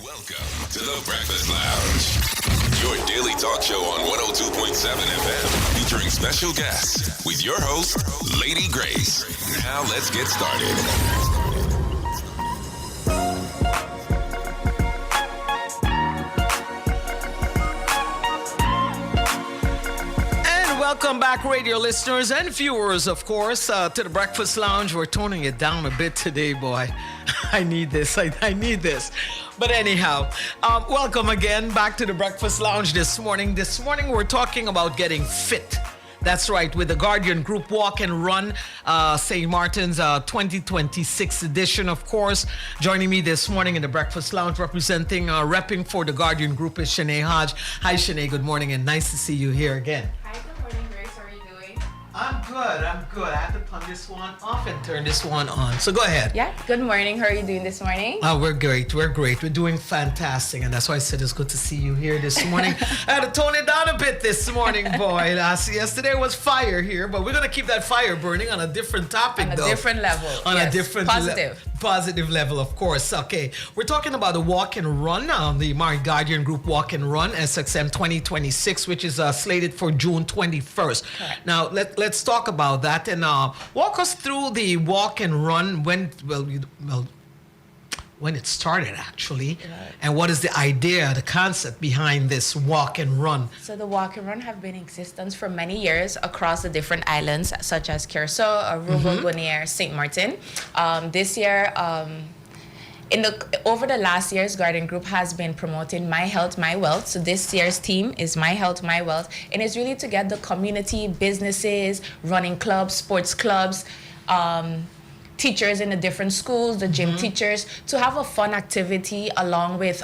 Welcome to the Breakfast Lounge, your daily talk show on 102.7 FM, featuring special guests with your host, Lady Grace. Now let's get started. Welcome back, radio listeners and viewers, of course, to the Breakfast Lounge. We're toning it down a bit today, boy. I need this. I need this. But anyhow, welcome again back to the Breakfast Lounge this morning. This morning, we're talking about getting fit. That's right, with the Guardian Group Walk and Run, St. Maarten's 2026 edition, of course. Joining me this morning in the Breakfast Lounge, repping for the Guardian Group is Shanae Hodge. Hi, Shanae. Good morning, and nice to see you here again. I'm good. I have to turn this one off and turn this one on. So go ahead. Yeah, good morning. How are you doing this morning? We're great. We're doing fantastic. And that's why I said it's good to see you here this morning. I had to tone it down a bit this morning, boy. Yesterday was fire here, but we're going to keep that fire burning on a different topic, though. On a different level. A different positive level, of course. Okay. We're talking about the walk and run now, the Guardian Group Walk and Run, SXM 2026, which is slated for June 21st. Correct. Now, let's talk about that and walk us through the walk and run when it started, actually, and what is the idea, the concept behind this walk and run? So the walk and run have been in existence for many years across the different islands, such as Curaçao, Aruba, Bonaire, St.Maarten. This year, over the last years, Guardian Group has been promoting My Health, My Wealth. So this year's theme is My Health, My Wealth. And it's really to get the community, businesses, running clubs, sports clubs, teachers in the different schools, the gym teachers, to have a fun activity along with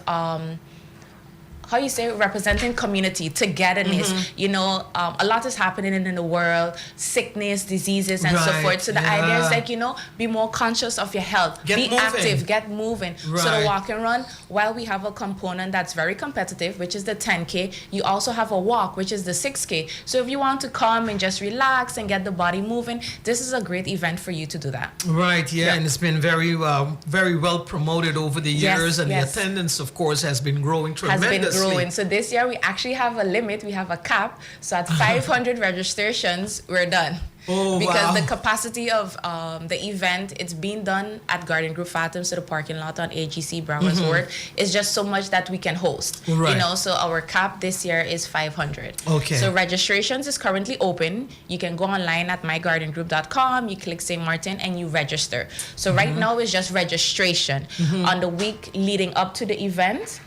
representing community, togetherness. You know, a lot is happening in the world, sickness, diseases, and so forth. So the idea is be more conscious of your health, be active, get moving. Right. So the walk and run, while we have a component that's very competitive, which is the 10K, you also have a walk, which is the 6K. So if you want to come and just relax and get the body moving, this is a great event for you to do that. Right, and it's been very well promoted over the years, and the attendance, of course, has been growing tremendously. So this year we actually have a limit. We have a cap. So at 500 registrations, we're done. Because the capacity of the event, it's being done at Guardian Group Fathom, so the parking lot on AGC Broward's Ward, is just so much that we can host. Right. You know, so our cap this year is 500. Okay. So registrations is currently open. You can go online at myguardiangroup.com, you click St. Maarten, and you register. So right now it's just registration. On the week leading up to the event,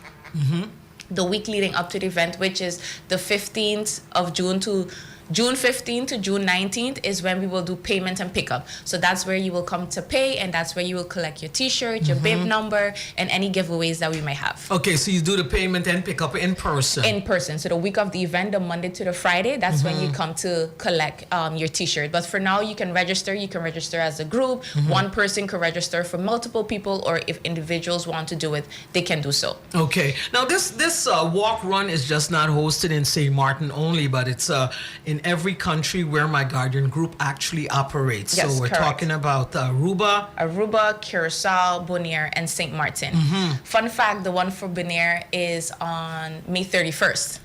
which is the 15th of June to June 15th to June 19th is when we will do payment and pickup. So that's where you will come to pay, and that's where you will collect your T-shirt, your bib number, and any giveaways that we may have. Okay, so you do the payment and pickup in person? In person. So the week of the event, the Monday to the Friday, that's when you come to collect your T-shirt. But for now, you can register. You can register as a group. One person can register for multiple people, or if individuals want to do it, they can do so. Okay. Now, this walk run is just not hosted in St. Maarten only, but it's in every country where my Guardian Group actually operates. Yes, so we're talking about Aruba, Curaçao, Bonaire, and St. Maarten. Fun fact, the one for Bonaire is on May 31st.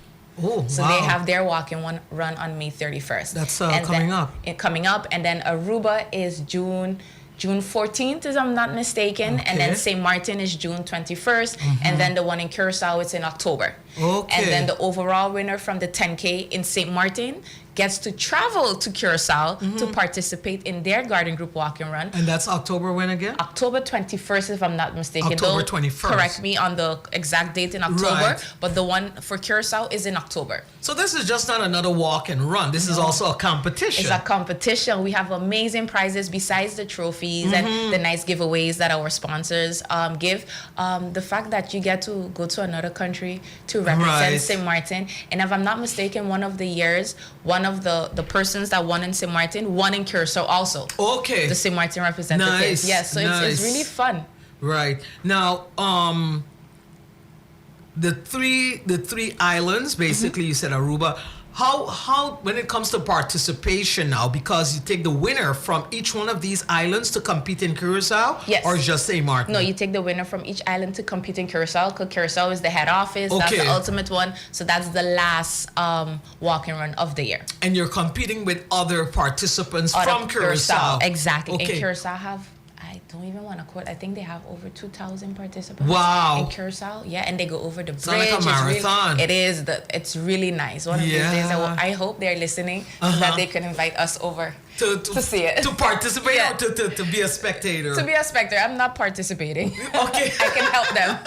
So they have their walk and run on May 31st. That's coming up. Coming up. And then Aruba is June 14th, if I'm not mistaken. Okay. And then St. Maarten is June 21st. And then the one in Curaçao is in October. Okay. And then the overall winner from the 10K in St. Maarten gets to travel to Curaçao to participate in their Guardian Group Walk and Run. And that's October when again? October 21st, if I'm not mistaken. October 21st. Correct me on the exact date in October. Right. But the one for Curaçao is in October. So this is just not another walk and run. This is also a competition. It's a competition. We have amazing prizes besides the trophies and the nice giveaways that our sponsors give. The fact that you get to go to another country to represent St. Maarten. And if I'm not mistaken, one of the years, one of the persons that won in St. Maarten won in Curaçao also. Okay. The St. Maarten representative. Nice. Yes, so it's really fun. Right. Now, the three islands, basically, you said Aruba, How when it comes to participation now, because you take the winner from each one of these islands to compete in Curacao? Yes. Or just St. Maarten? No, you take the winner from each island to compete in Curacao, because Curacao is the head office. Okay. That's the ultimate one. So that's the last walk and run of the year. And you're competing with other participants from Curacao. Exactly. Okay. And Curacao have, I don't even want to quote, I think they have over 2,000 participants. Wow. In Curacao. Yeah, and they go over the bridge. It's like a marathon. It's really nice. One of these days, I hope they're listening so that they can invite us over to see it. To participate or to be a spectator? To be a spectator. I'm not participating. Okay. I can help them.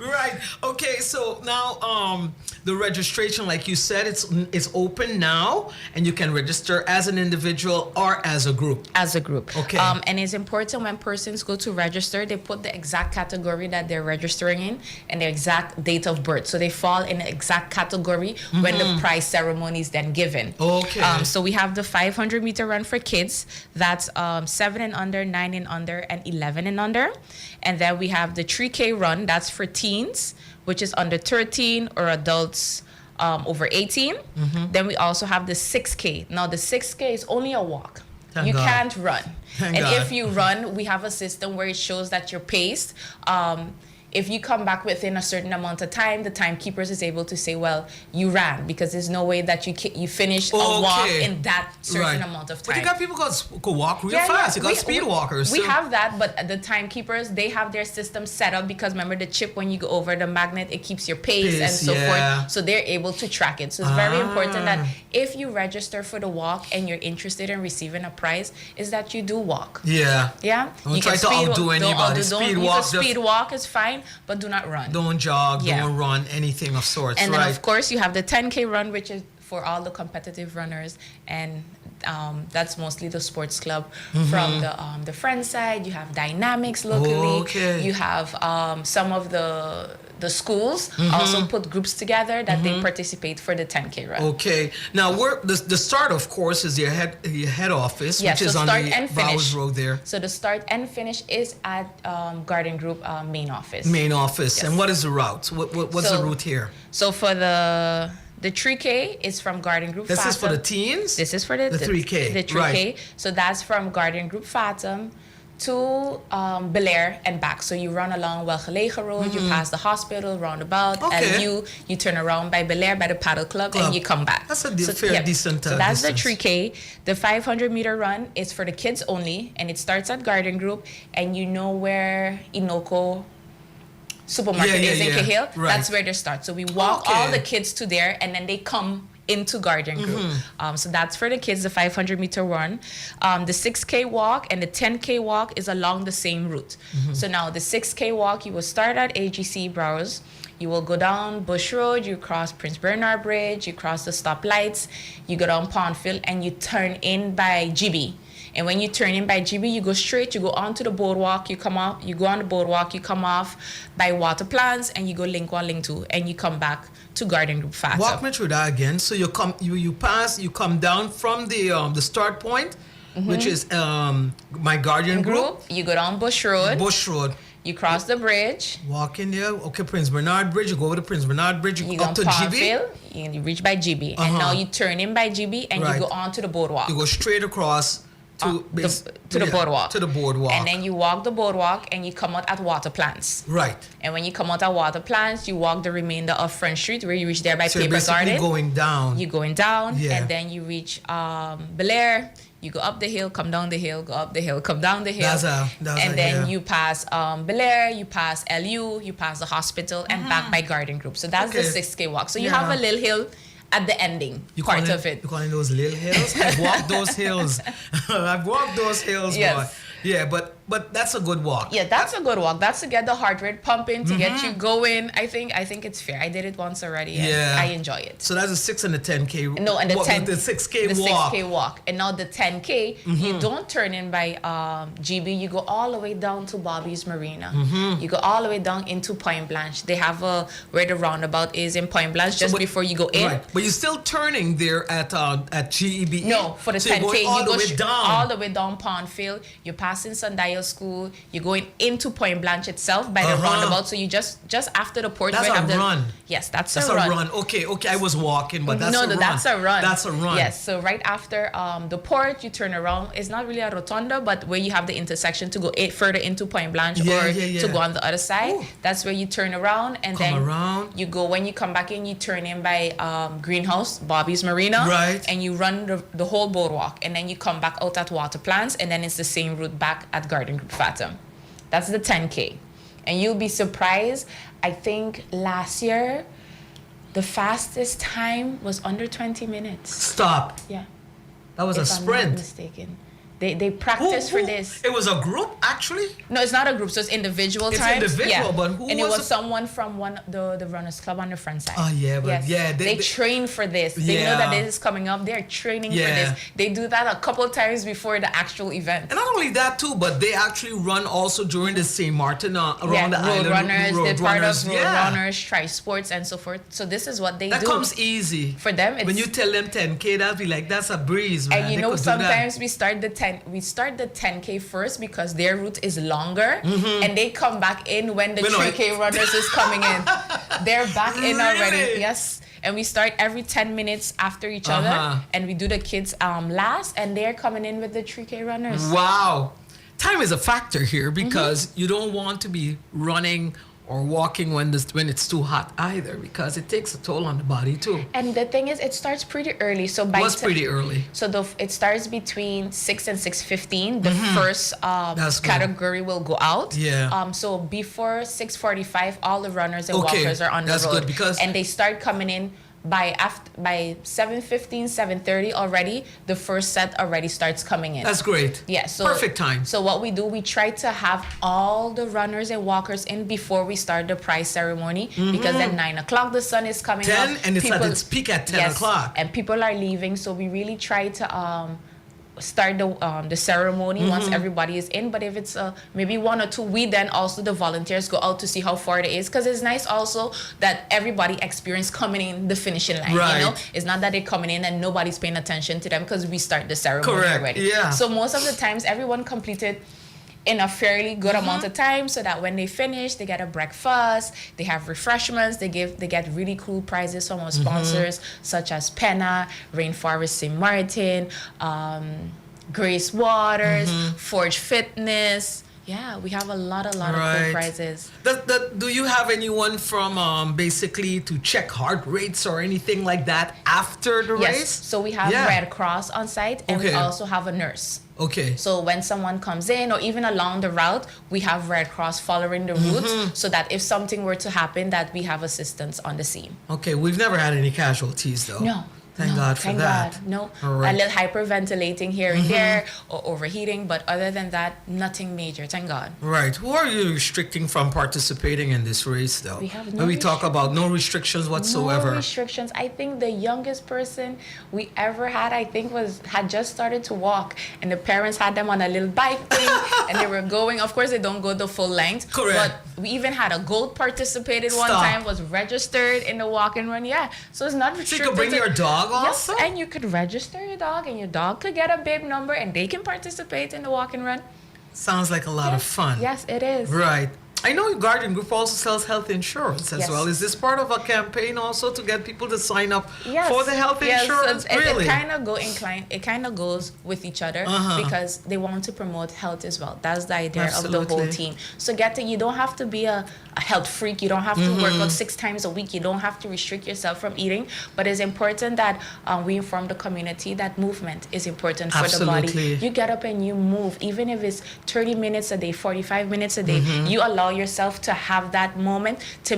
Right. Okay, so now the registration, like you said, it's open now, and you can register as an individual or as a group. As a group. Okay. And it's important when persons go to register, they put the exact category that they're registering in and their exact date of birth. So they fall in the exact category when the prize ceremony is then given. Okay. So we have the 500-meter run for kids. That's 7 and under, 9 and under, and 11 and under. And then we have the 3K run. That's for teens, which is under 13, or adults over 18. Then we also have the 6K. Now, the 6K is only a walk. Thank you God. can't run. Thank and God. if you run, we have a system where it shows that you're paced. If you come back within a certain amount of time, the timekeepers is able to say, well, you ran, because there's no way that you finish a walk in that certain amount of time. But you got people who could walk real fast. You got speed walkers. We have that, but the timekeepers, they have their system set up, because remember the chip, when you go over the magnet, it keeps your pace and so forth. So they're able to track it. So it's very important that if you register for the walk and you're interested in receiving a prize, is that you do walk. Yeah. Yeah. Don't try to outdo anybody. Speed walk is fine, but do not run. Don't jog, don't run, anything of sorts. And then, of course, you have the 10K run, which is for all the competitive runners, and that's mostly the sports club. From the friend side, you have Dynamics locally. You have some of the schools also put groups together that they participate for the 10K run. Okay. Now, the start, of course, is your head office, which is on the Bowers Road there. So the start and finish is at Garden Group main office. Main office. Yes. And what is the route? What's the route here? So for the 3K is from Garden Group This Fathom. is for the teens? This is for the 3K. The 3K. Right. So that's from Garden Group Fathom to Bel Air and back. So you run along Welgelegen Road, you pass the hospital, roundabout, LU, you turn around by Bel Air, by the Paddle Club, and you come back. That's a decent So that's distance. the 3K. The 500-meter run is for the kids only, and it starts at Garden Group, and you know where Inoko supermarket is in Cahill. Right. That's where they start. So we walk all the kids to there, and then they come into Garden Group. So that's for the kids, the 500-meter run. The 6K walk and the 10K walk is along the same route. So now the 6K walk, you will start at AGC Browse. You will go down Bush Road, you cross Prince Bernard Bridge, you cross the stoplights, you go down Pondfield, and you turn in by GB. And when you turn in by GB, you go straight, you go onto the boardwalk, you come off, you go on the boardwalk, you come off by Water Plants, and you go Link 1, Link 2, and you come back to Garden Group Fathom. Walk me through that again. So you come down from the start point, which is my Garden Group. You go down Bush Road. You cross the bridge. Walk in there. Okay, Prince Bernard Bridge. You go over to Prince Bernard Bridge. You go up to GB. You reach by GB. And now you turn in by GB and you go on to the boardwalk. You go straight across to the boardwalk. To the boardwalk. And then you walk the boardwalk and you come out at Water Plants. Right. And when you come out at Water Plants, you walk the remainder of Front Street where you reach there by so Paper Garden. You're going down. You're going down. Yeah. And then you reach Bel Air. You go up the hill, come down the hill, go up the hill, come down the hill. And then you pass Bel Air, you pass LU, you pass the hospital, and back by Garden Group. So that's the 6K walk. So you have a little hill at the ending part of it. You calling those little hills? I've walked those hills. I've walked those hills, boy. Yeah, but that's a good walk. Yeah, that's a good walk. That's to get the heart rate pumping, to get you going. I think it's fair. I did it once already, and I enjoy it. So that's a 6 and a 10K. No, and the 6K walk. The 6K walk. And now the 10K, you don't turn in by GB. You go all the way down to Bobby's Marina. You go all the way down into Point Blanche. They have where the roundabout is in Point Blanche just before you go in. Right. But you're still turning there at GEBE. No, for the 10K, you go all the way down Pondfield. You pass in Sandaya Yale School, you're going into Point Blanche itself by the roundabout. So you just after the porch. That's a run. Yes, that's a run. Okay. I was walking, but that's a run. No, that's a run. That's a run. Yes. So right after the porch, you turn around. It's not really a rotunda, but where you have the intersection to go further into Point Blanche to go on the other side. Ooh. That's where you turn around and you go. When you come back in, you turn in by Greenhouse, Bobby's Marina, right? And you run the whole boardwalk, and then you come back out at Water Plants, and then it's the same route back at Garden Group Fathom. That's the 10K. And you'll be surprised. I think last year, the fastest time was under 20 minutes. Stop. Yeah. That was a sprint. I'm not mistaken. They practiced for this. It was a group, actually? No, it's not a group, so it's individual times. It's individual, but who and it was someone from the Runners Club on the front side. Oh, yeah, but they train for this. They know that this is coming up. They're training for this. They do that a couple times before the actual event. And not only that, too, but they actually run also during the St.Maarten around the island. They're part of Road Runners, Tri Sports, and so forth. So this is what they do. That comes easy. For them, it's... When you tell them 10K, they'll be like, that's a breeze, man. And sometimes we start the 10K first because their route is longer, and they come back in when the 3K runners is coming in. They're back in already. Yes. And we start every 10 minutes after each other, and we do the kids last, and they're coming in with the 3K runners. Wow. Time is a factor here because you don't want to be running or walking when it's too hot either, because it takes a toll on the body too. And the thing is, it starts pretty early. So pretty early? So it starts between 6 and 6:15. The first category will go out. Yeah. So before 6:45, all the runners and walkers are on the road. That's good because and they start coming in by 7:15, 7:30 already. The first set already starts coming in. That's great. Yeah. So perfect time. So what we do, we try to have all the runners and walkers in before we start the prize ceremony, because at 9 o'clock the sun is coming up. And it's at its peak at 10 o'clock. And people are leaving, so we really try to start the ceremony once everybody is in. But if it's maybe 1 or 2, we then also the volunteers go out to see how far it is, because it's nice also that everybody experience coming in the finishing line. Right. You know, it's not that they're coming in and nobody's paying attention to them because we start the ceremony already. Yeah. So most of the times everyone completed in a fairly good amount of time, so that when they finish, they get a breakfast, they have refreshments, they get really cool prizes from our sponsors such as Penna, Rainforest St.Maarten, Grace Waters, Forge Fitness. Yeah, we have a lot of cool prizes. Do you have anyone from basically to check heart rates or anything like that after the race? Yes, so we have Red Cross on site, and we also have a nurse. Okay. So when someone comes in, or even along the route, we have Red Cross following the route, so that if something were to happen, that we have assistance on the scene. Okay, we've never had any casualties though. No. Thank God for that. God. No, right. A little hyperventilating here and there, or overheating, but other than that, nothing major. Thank God. Right. Who are you restricting from participating in this race, though? We have no when we talk about no restrictions whatsoever. No restrictions. I think the youngest person we ever had, had just started to walk, and the parents had them on a little bike thing, and they were going. Of course, they don't go the full length. Correct. But we even had a goat participated one time, was registered in the walk and run. Yeah. So it's not restricted. So you can bring your dog also? Yes, and you could register your dog, and your dog could get a bib number, and they can participate in the walk and run. Sounds like a lot of fun. Yes, it is. Right. I know Garden Group also sells health insurance as well. Is this part of a campaign also to get people to sign up for the health insurance? So really? It kind of goes with each other because they want to promote health as well. That's the idea of the whole team. So you don't have to be a health freak. You don't have to work out 6 times a week. You don't have to restrict yourself from eating. But it's important that we inform the community that movement is important for the body. You get up and you move, even if it's 30 minutes a day, 45 minutes a day. You allow yourself to have that moment to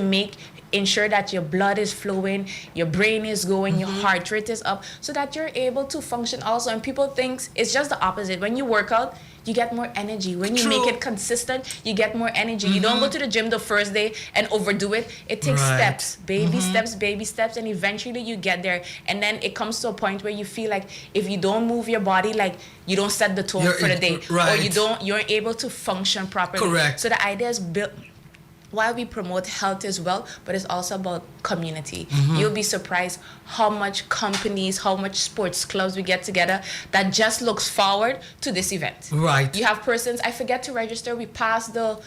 ensure that your blood is flowing, your brain is going, your heart rate is up, so that you're able to function also. And people think it's just the opposite. When you work out, you get more energy. When you make it consistent, you get more energy. You don't go to the gym the first day and overdo it. It takes steps, baby steps, and eventually you get there. And then it comes to a point where you feel like if you don't move your body, like you don't set the tone for the day, or you aren't able to function properly. Correct. So the idea is while we promote health as well, but it's also about community. You'll be surprised how much companies, how much sports clubs we get together that just looks forward to this event. Right. You have persons, I forget to register, we passed the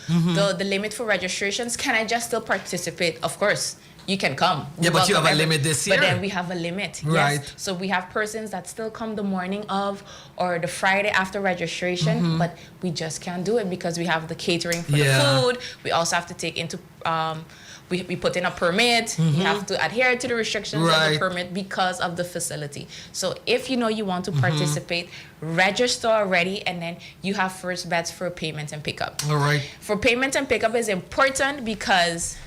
limit for registrations. Can I just still participate? Of course. You can come. Yeah, but you have a limit this year. But then we have a limit. Right. Yes. So we have persons that still come the morning of or the Friday after registration, but we just can't do it because we have the catering for the food. We also have to take into we put in a permit. You have to adhere to the restrictions of the permit because of the facility. So if you know you want to participate, register already, and then you have first bets for payment and pickup. All right. For payment and pickup is important because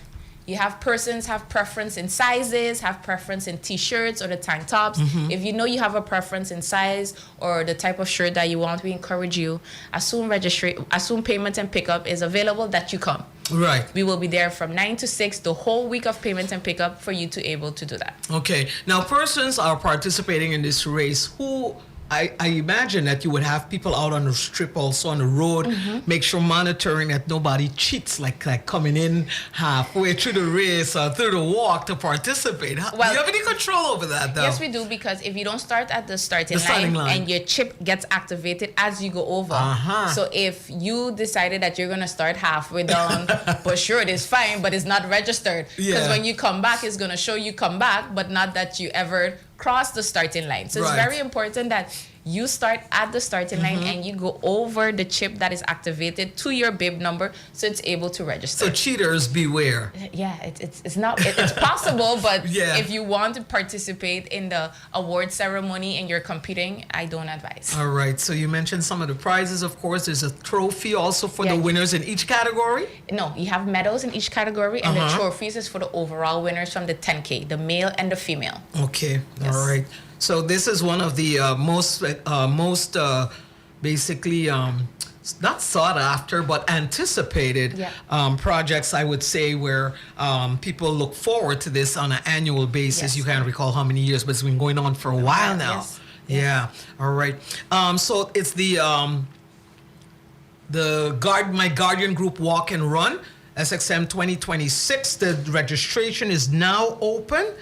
you have persons have preference in sizes, have preference in t-shirts or the tank tops. If you know you have a preference in size or the type of shirt that you want, we encourage you, as soon payment and pickup is available, that you come. Right. We will be there from 9 to 6, the whole week of payment and pickup for you to able to do that. Okay. Now, persons are participating in this race who I imagine that you would have people out on the strip, also on the road, make sure monitoring that nobody cheats, like coming in halfway through the race or through the walk to participate. Do you have any control over that, though? Yes, we do, because if you don't start at the starting line and your chip gets activated as you go over. So if you decided that you're going to start halfway down, but sure, it is fine, but it's not registered. Because when you come back, it's going to show you come back, but not that you ever cross the starting line. So it's very important that you start at the starting line and you go over the chip that is activated to your bib number, so it's able to register. So cheaters beware. Yeah, it's not it's possible, but if you want to participate in the award ceremony and you're competing, I don't advise. All right. So you mentioned some of the prizes. Of course, there's a trophy also for the winners in each category. No, you have medals in each category, and the trophies is for the overall winners from the 10K, the male and the female. Okay. Yes. All right. So this is one of the most basically not sought after but anticipated projects, I would say, where people look forward to this on an annual basis. You can't recall how many years, but it's been going on for a while now. Yeah. All right. So it's the My Guardian Group Walk and Run SXM 2026. The registration is now open.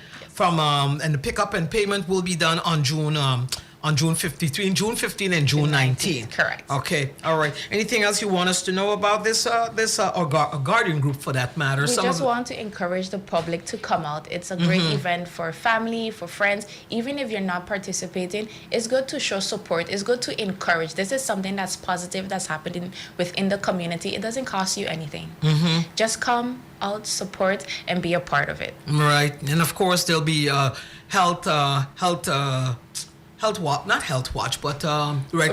And the pickup and payment will be done on June 15 and June 19. Correct. Okay. All right. Anything else you want us to know about this Guardian Group, for that matter? We just want to encourage the public to come out. It's a great event for family, for friends. Even if you're not participating, it's good to show support. It's good to encourage. This is something that's positive, that's happening within the community. It doesn't cost you anything. Just come out, support, and be a part of it. Right. And of course, there'll be Red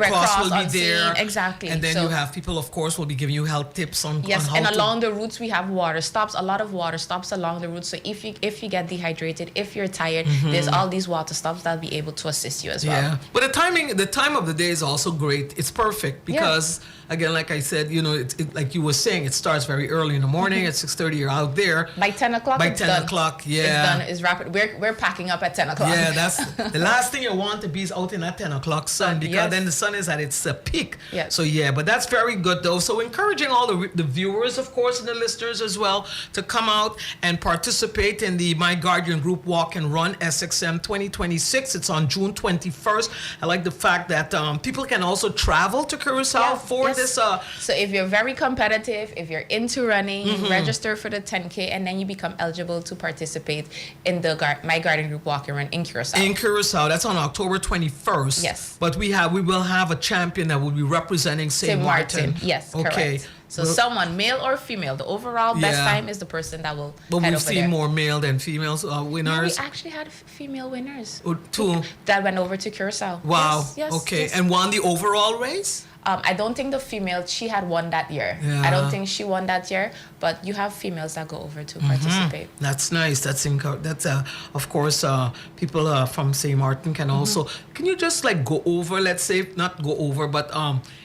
Cross will be there. Exactly. And then you have people, of course, will be giving you health tips on Yes, how and along the routes we have water stops, a lot of water stops along the route. So if you get dehydrated, if you're tired, there's all these water stops that'll be able to assist you as well. Yeah. But the time of the day is also great. It's perfect because again, like I said, like you were saying, it starts very early in the morning. At 6:30, you're out there. By 10 o'clock, By 10 o'clock, It's done. It's rapid. We're packing up at 10 o'clock. Yeah, that's the last thing you want to be is out in that 10 o'clock sun, because then the sun is at its peak. Yes. So but that's very good though. So encouraging all the viewers, of course, and the listeners as well, to come out and participate in the My Guardian Group Walk and Run SXM 2026. It's on June 21st. I like the fact that people can also travel to Curacao for this. So if you're very competitive, if you're into running, register for the 10K, and then you become eligible to participate in the My Guardian Group Walk and Run in Curacao. In Curacao, that's on October 21st. Yes. But we will have a champion that will be representing St.Maarten. Yes, okay. Correct. So someone, male or female, the overall best time is the person that will But head we've over seen there. more male than females winners. Yeah, we actually had female winners. Two. That went over to Curacao. Wow. Yes, okay. yes. And won the overall race? I don't think the female, she had won that year. Yeah. I don't think she won that year, but you have females that go over to participate. That's nice. That's of course, people from St.Maarten can also. Can you just go over? Let's say not go over, but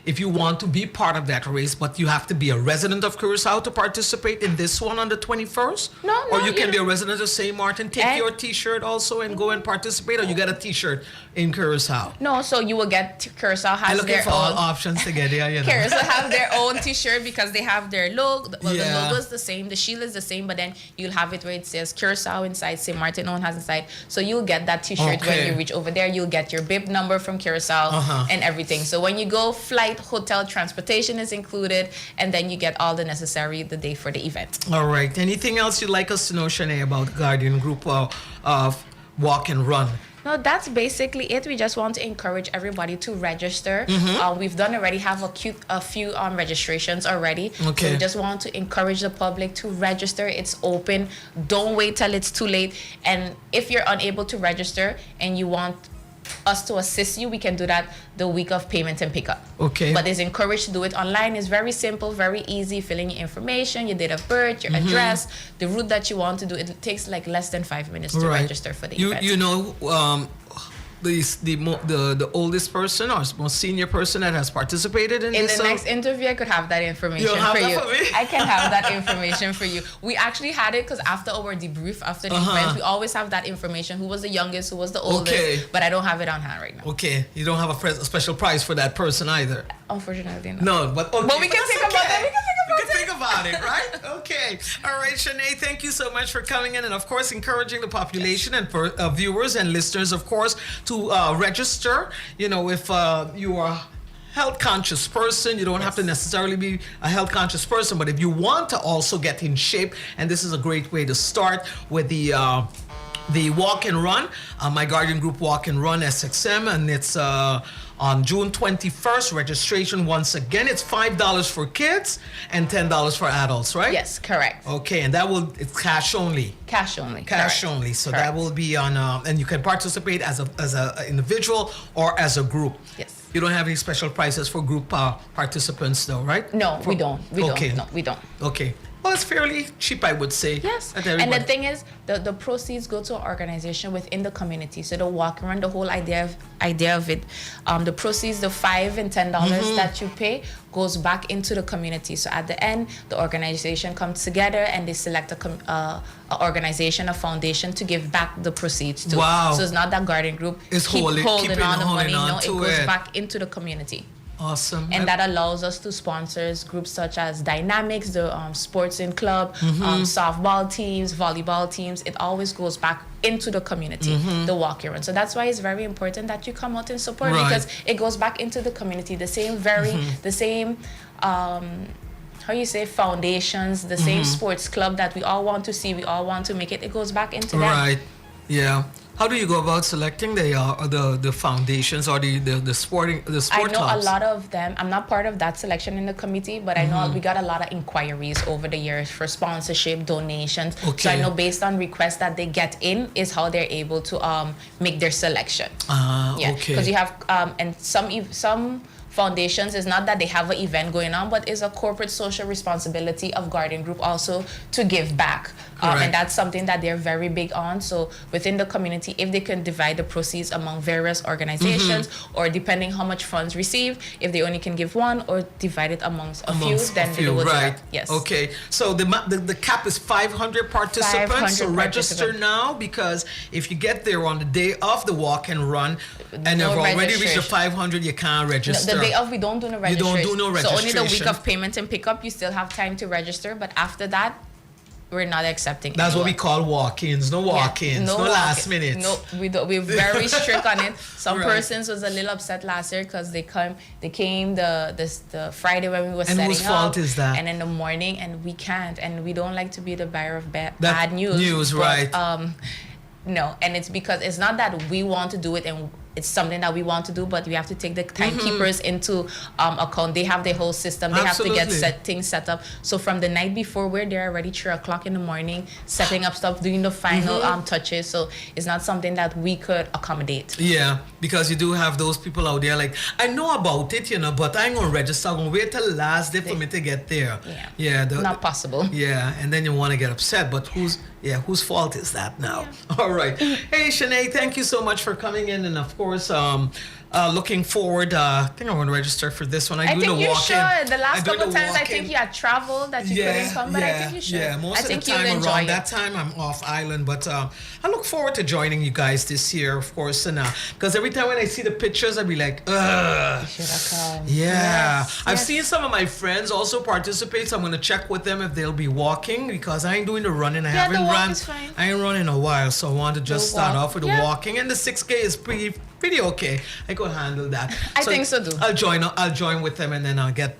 if you want to be part of that race, but you have to be a resident of Curacao to participate in this one on the 21st? No, or you can be a resident of St. Maarten, take your T-shirt also and go and participate, or you get a T-shirt in Curacao? No, so you will get Curacao has I'm looking their for own all options to get there, you know. Curacao have their own T-shirt because they have their logo. Well, Yeah. the logo is the same, the shield is the same, but then you'll have it where it says Curacao inside, St. Maarten own has inside. So you'll get that T-shirt Okay. when you reach over there. You'll get your bib number from Curacao and everything. So when you go, flight, hotel, transportation is included, and then you get all the necessary the day for the event. All right. Anything else you'd like us to know, Shanae, about the Guardian Group of Walk and Run? No, that's basically it. We just want to encourage everybody to register. We've done already have a few registrations already. Okay. So we just want to encourage the public to register. It's open. Don't wait till it's too late. And if you're unable to register and you want us to assist you, we can do that the week of payment and pickup. Okay. But it's encouraged to do it online. It's very simple, very easy. Filling your information, your date of birth, your address, the route that you want to do. It takes like less than 5 minutes to register for the event. You know, the oldest person or most senior person that has participated in this? In the next interview, I could have that information You'll have for that you. for me? I can have that information for you. We actually had it because after our debrief, after the event, we always have that information. Who was the youngest, who was the oldest. Okay. But I don't have it on hand right now. Okay. You don't have a special prize for that person either? Unfortunately, no. No, but okay. But we can think about that. We can think about it, right? Okay. All right, Shanae, thank you so much for coming in and, of course, encouraging the population and for viewers and listeners, of course, to register. You know, if you are a health conscious person, you don't have to necessarily be a health conscious person, but if you want to also get in shape, and this is a great way to start with the Walk and Run, My Guardian Group Walk and Run SXM, and it's on June 21st. Registration, once again, it's $5 for kids and $10 for adults, right? Yes, correct. Okay, and it's cash only. Cash only. Cash correct. only. So Correct. that will be on, and you can participate as a individual or as a group. Yes. You don't have any special prices for group participants, though, right? No, we don't. We Okay. don't. No, we don't. Okay. Well, it's fairly cheap, I would say. Yes. At And the everybody. thing is, the proceeds go to an organization within the community. So the walk around, the whole idea of it, the proceeds, the $5 and $10 that you pay goes back into the community. So at the end, the organization comes together and they select a organization, a foundation to give back the proceeds to. Wow. So it's not that Guardian Group It's holding on the money. No, it to goes it. back into the community. Awesome. And that allows us to sponsor groups such as Dynamics, the sportsing club, softball teams, volleyball teams. It always goes back into the community, the walk around. So that's why it's very important that you come out and support because it goes back into the community. The same how you say foundations, the same sports club that we all want to see, we all want to make it. It goes back into them. Right. Yeah. How do you go about selecting the foundations or the sport I know clubs? a lot of them. I'm not part of that selection in the committee, but I know we got a lot of inquiries over the years for sponsorship, donations. So Okay. I know based on requests that they get in is how they're able to make their selection. Okay. Because you have and some foundations is not that they have an event going on, but it's a corporate social responsibility of Guardian Group also to give back. And that's something that they're very big on. So within the community, if they can divide the proceeds among various organizations, or depending how much funds receive, if they only can give one or divide it amongst a few, then they will do right. that. Yes. Okay. So the cap is 500 participants. 500 so register participants. now, because if you get there on the day of the walk and run and No you've already reached the registration. 500, you can't register. The day of, we don't do no You don't registration. do no So only the week registration. of payment and pickup, you still have time to register. But after that, we're not accepting. That's what we anyone. call walk-ins. No walk-ins. No last minute. No, we're very strict on it. Some Right. persons was a little upset last year because they came the Friday when we were And setting whose up, fault is that? and in the morning, and we can't, and we don't like to be the bearer of That bad news. news, right. No, and it's because it's not that we want to do it and it's something that we want to do, but we have to take the timekeepers into account. They have their whole system. They have to Absolutely. get things set up. So from the night before, we're there already 3 o'clock in the morning, setting up stuff, doing the final touches. So it's not something that we could accommodate. Yeah, because you do have those people out there like, I know about it, but I ain't gonna register. I'm gonna wait till the last day for me to get there. Yeah. Yeah. Not possible. Yeah, and then you want to get upset, but whose fault is that now? All right. Hey, Shanae, thank you so much for coming in, and of course, looking forward. I think I'm going to register for this one. I think you should. The last couple times I think you had traveled that you couldn't come, but I think you should. Yeah, most I of the time around that time I'm off island, but I look forward to joining you guys this year, of course, and because every time when I see the pictures, I'd be like, ugh. You should have come. Yeah. I've seen some of my friends also participate, so I'm going to check with them if they'll be walking because I ain't doing the running. I haven't run. I ain't run in a while, so I want to just start off with the walking, and the 6K is pretty okay. I could handle that. I think so too. I'll join with them, and then I'll get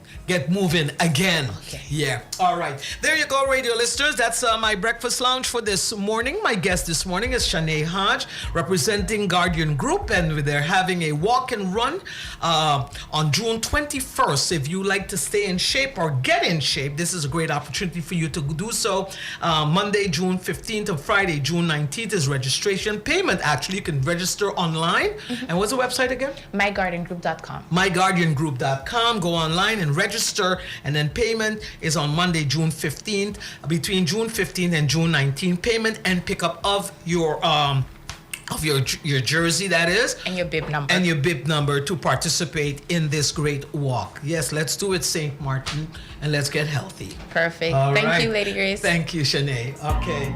moving again. Okay. Yeah. All right. There you go, radio listeners. That's my breakfast lounge for this morning. My guest this morning is Shanae Hodge, representing Guardian Group, and they're having a walk and run on June 21st. If you like to stay in shape or get in shape, this is a great opportunity for you to do so. Monday, June 15th, and Friday, June 19th is registration. Payment, actually, you can register online. Mm-hmm. And what's the website again? myguardiangroup.com. myguardiangroup.com. Go online and register, and then payment is on Monday, June 15th, between June 15th and June 19th. Payment and pickup of your jersey, that is, and your bib number, to participate in this great walk. Yes, let's do it, St. Maarten, and let's get healthy. Perfect. All Thank right. you, Lady Grace. Thank you, Shanae. Okay.